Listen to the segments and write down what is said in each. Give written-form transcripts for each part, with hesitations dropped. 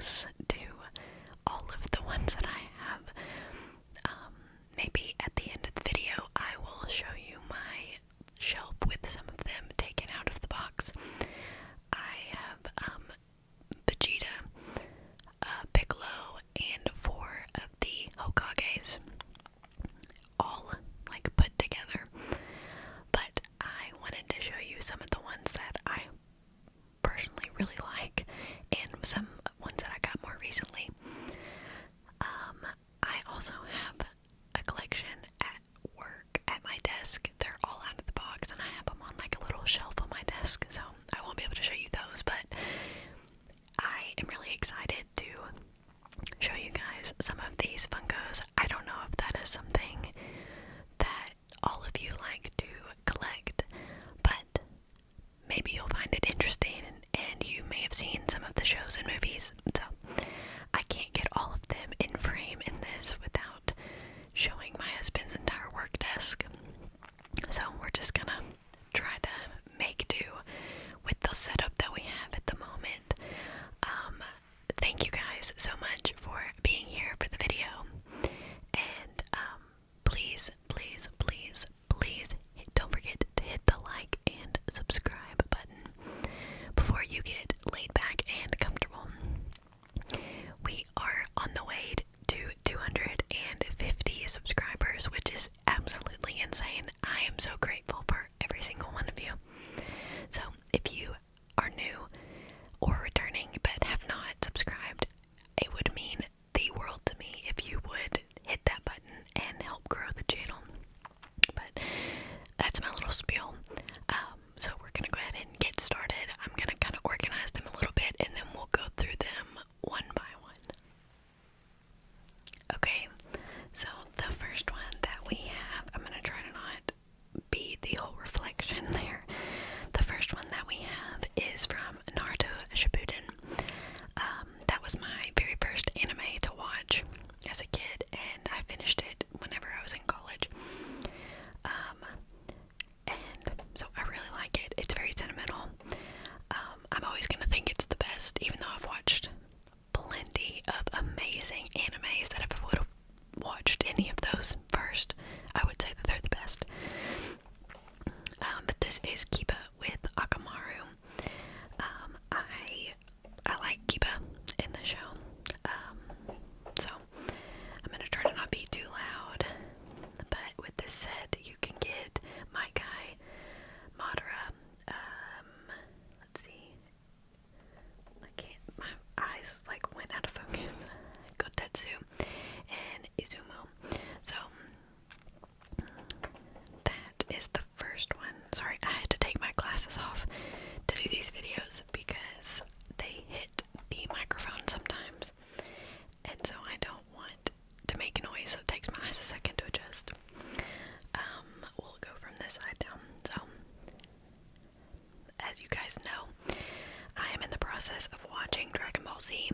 close to all of the ones that I have. Maybe at the end of the video I will show you my shelf with some of them taken out of the box. I have Vegeta, Piccolo, and 4 of the Hokages all like put together. But I wanted to show you some of the ones that I personally really like and some ones that I got more recently. I also have a collection at work at my desk. They're all out of the box and I have them on like a little shelf on my desk, so I won't be able to show you those, but I am really excited to show you guys some of these Funkos. I don't know if that is something that all of you like to collect, but maybe you'll find it interesting, and you may have seen some of the shows and movies. So I can't get all of them in frame in this without showing my husband's entire work desk. So we're just gonna try to make do with the setup that we have at the moment. Thank you guys so much for being here for the video, and please, please, please, please don't forget to hit the like and subscribe button before you get laid back and comfortable. We are on the way to 250 subscribers, which is absolutely insane. I am so grateful for every single one of you. So if you are new or returning but have not subscribed, it would mean the world to me if you would hit that button and help grow the channel. But that's my little spiel. So we're gonna go ahead and get started. I'm gonna kind of organize them a little bit and then we'll go through them one by one. Okay, so the first one that we have, I'm gonna try to not be the whole reflection there. The first one that we have is from Naruto Shippuden. That was my very first anime to watch as a kid, and I finished it whenever I was in college. And so I really like it. It's very sentimental. I'm always gonna think it's the best, even though I've watched plenty of amazing animes that if I would have watched any of those first, I would say that they're the best. But this is Kiba with Akamaru. I like Kiba in the show. So I'm gonna try to not be too loud. But with this set, you can get my guy, Madara. Let's see. My eyes like went out of focus. Kotetsu and Izumo. So that is the first one. Sorry, I had to take my glasses off to do these videos because they hit the microphone sometimes, and so I don't want to make noise, so it takes my eyes a second to adjust. We'll go from this side down. So, as you guys know, I am in the process of watching Dragon Ball Z,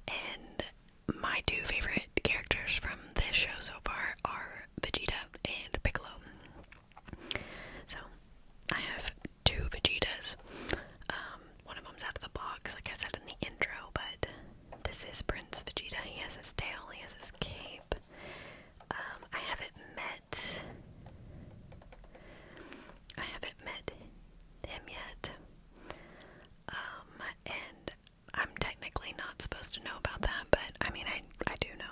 and my 2 favorite characters from this show so far are Vegeta and Piccolo. So, I have 2 Vegetas. One of them's out of the box, like I said in the intro, but this is Prince Vegeta. He has his tail, he has his cape. I haven't met him yet. And I'm technically not supposed to know about that, but I mean, I do know.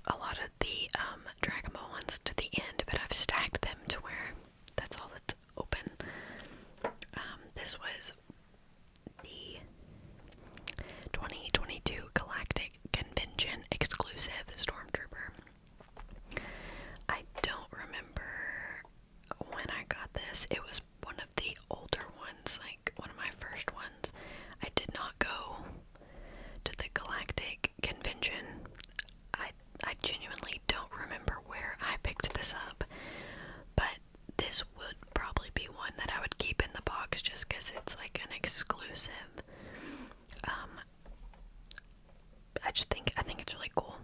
a lot of the Dragon Ball ones to the end, but I've stacked them to where that's all that's open. This was the 2022 Galactic Convention exclusive Stormtrooper. I don't remember when I got this. It was one of the older ones, like one of my first ones. I did not go to the Galactic Convention. I genuinely don't remember where I picked this up, but this would probably be one that I would keep in the box just because it's like an exclusive. I think it's really cool.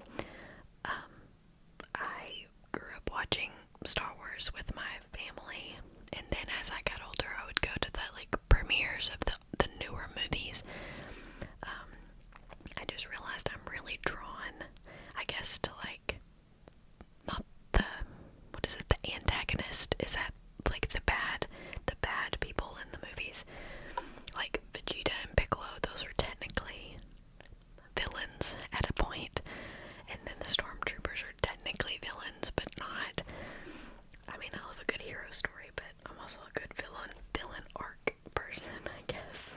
I grew up watching Star Wars with my family, and then as I got older, I would go to the like premieres of the newer movies. I just realized I'm really drawn, I guess, to like not the the antagonist? Is that like the bad people in the movies? Like Vegeta and Piccolo, those are technically villains at a point, and then the Stormtroopers are technically villains, but not. I mean, I love a good hero story, but I'm also a good villain arc person, I guess.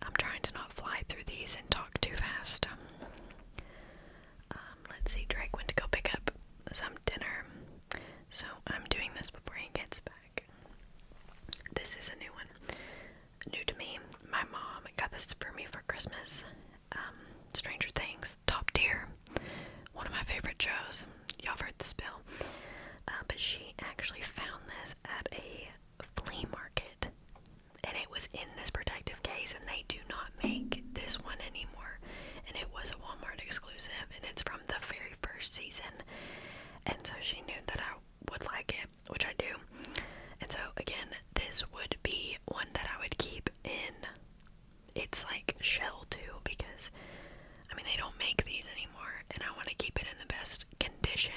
I'm trying to not fly through these and talk too fast. Let's see, Drake went to go pick up some dinner, so I'm doing this before he gets back. This is a new one, new to me. My mom got this for me for Christmas. Stranger Things, top tier, one of my favorite shows. Y'all have heard the spill. But she actually found this at a flea market, and it was in this protective case, and they do not make this one anymore, and it was a Walmart exclusive, and it's from the very first season, and so she knew that I would like it, which I do. And so again, this would be one that I would keep in its like shell too, because I mean they don't make these anymore, and I want to keep it in the best condition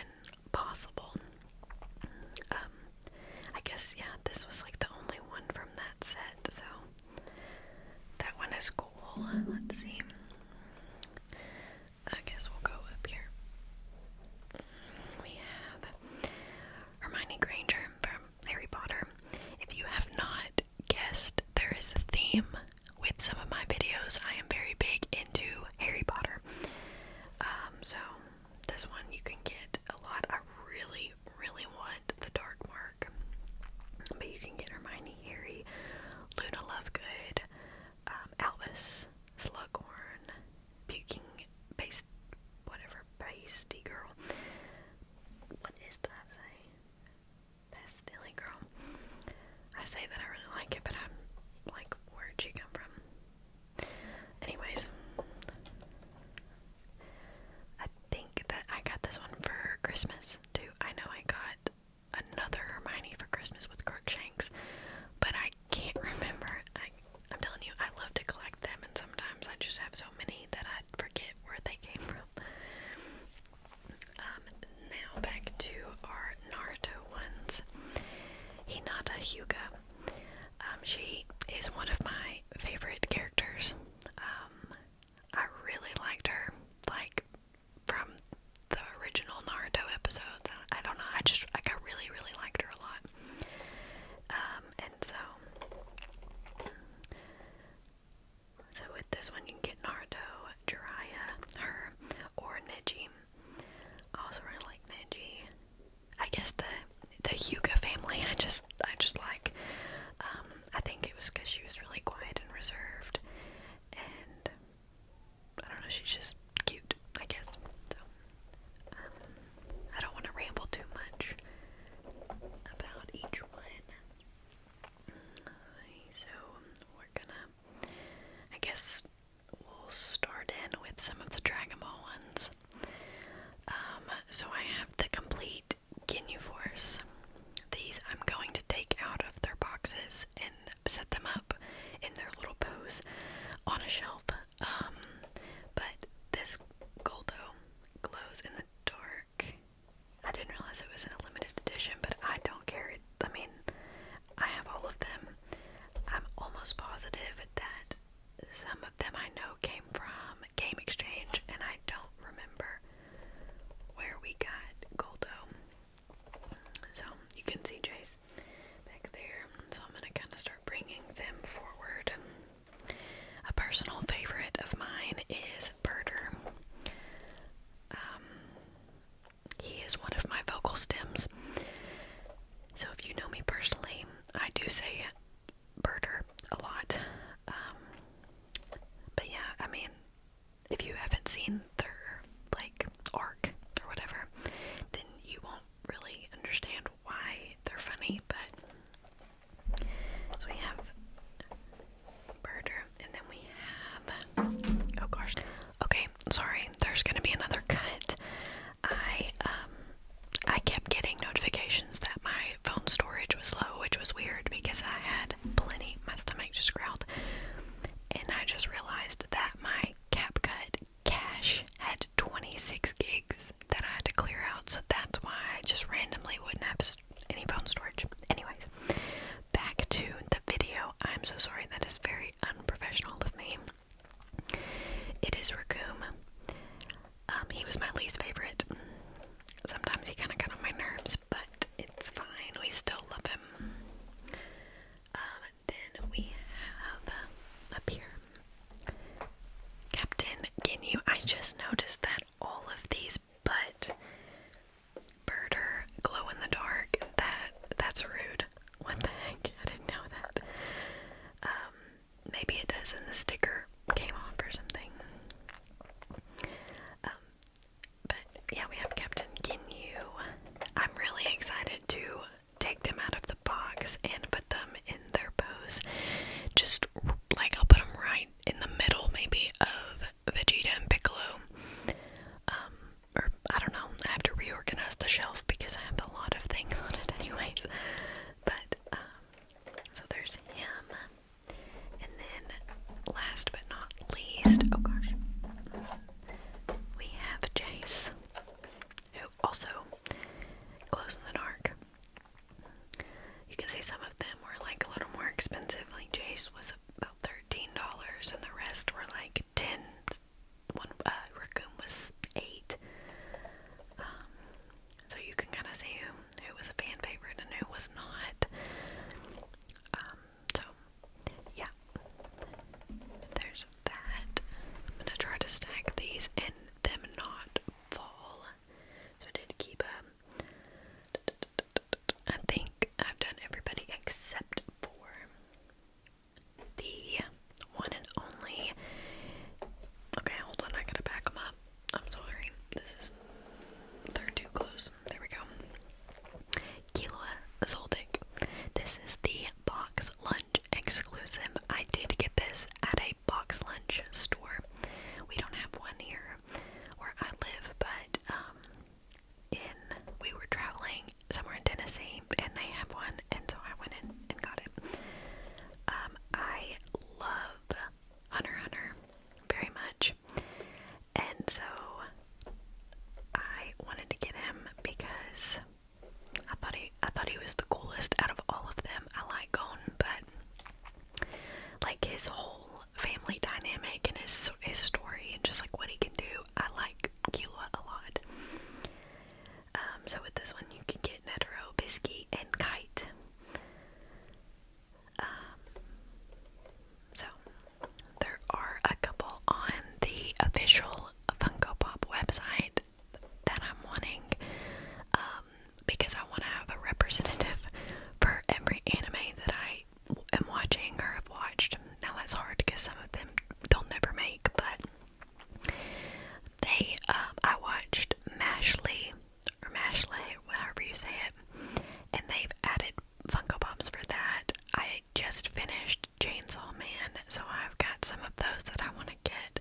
possible. I guess, yeah, this was like the only one from that set, so that one is cool. Let's see. I guess we'll go up here. We have Hermione Granger from Harry Potter. If you have not guessed, there is a theme with some of my videos. I am very big into Harry Potter. So this one you can get a lot. I really, really want the Dark Mark. But you can get Hermione, Harry, Luna Lovegood, Albus, Slughorn, Puking, Pasty Girl. What is that say? Pastilly Girl. I say that I really like it, but I'm like, where'd she come from? Anyways, I think that I got this one for Christmas too. I know I got another Hermione for Christmas with Crookshanks, but I can't remember. I'm telling you, I love to collect them, and sometimes I just have so many that I forget where they came from. Now back to our Naruto ones. Hinata Hyuga. She is one of my favorite characters. I really liked her, like, from the original Naruto episodes. I don't know, I really, really liked her a lot. And so with this one you can get Naruto, Jiraiya, her, or Neji. I also really like Neji. I guess the Hyuga family I just like. I think it was because she was really So with this one, you can get Netero, Biscuit, and Kite. So there are a couple on the official Funko Pop website that I'm wanting, because I want to have a representative for every anime that I am watching or have watched. Now that's hard because some of them they'll never make, but I watched Mashley, or Mashley, however you say it, and they've added Funko Pops for that. I just finished Chainsaw Man, so I've got some of those that I want to get.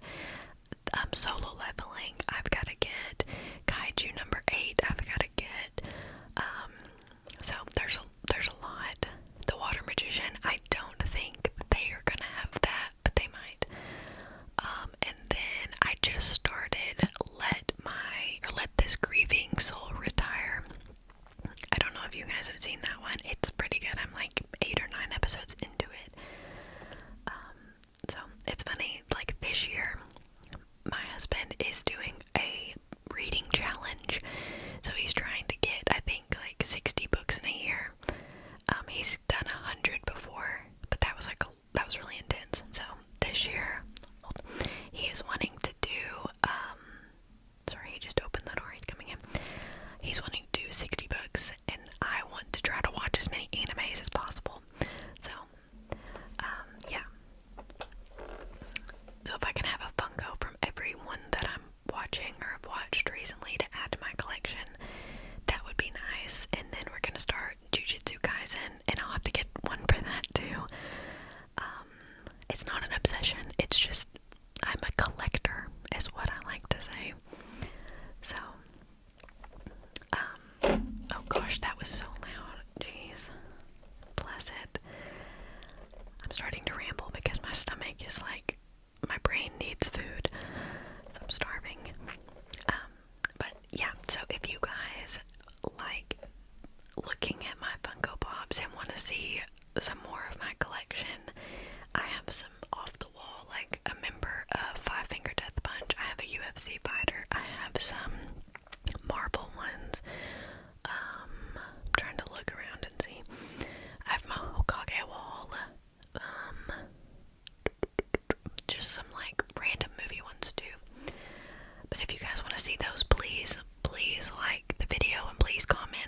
Solo Leveling, I've got to get. Kaiju number 8, I've got to get. So there's a lot. The Water Magician, I don't think they are gonna have that, but they might. And then I just started Let This Grieving Soul Retire. I don't know if you guys have seen that one. It's pretty good. I'm like 8 or 9 episodes into it. So it's funny, like this year, my husband is doing a reading challenge. So he's trying to get, I think, like 60 books in a year. He's done 100 before, but that was really intense. So this year, he is wanting to do, sorry, he just opened the door, he's coming in. He's wanting to do 60 books, and I want to try to watch as many animes as possible. So, yeah. So if I can have a Funko from every one that I'm watching or have watched recently to add to my collection, that would be nice. And then we're gonna start Jujutsu Kaisen, and I'll have to get one for that too. It's not an obsession, it's just I'm a collector, is what I like to say. So, oh gosh, that was so loud. Jeez. Bless it. I'm starting to ramble because my stomach is like, my brain needs food. So I'm starving. But yeah, so if you guys like looking at my Funko Pops and want to see some more of my collection, I have some off the wall, like a member of Five Finger Death Punch. I have a UFC fighter. I have some Marvel ones. I'm trying to look around and see. I have my Hokage wall. Just some like random movie ones too. But if you guys want to see those, please like the video and please comment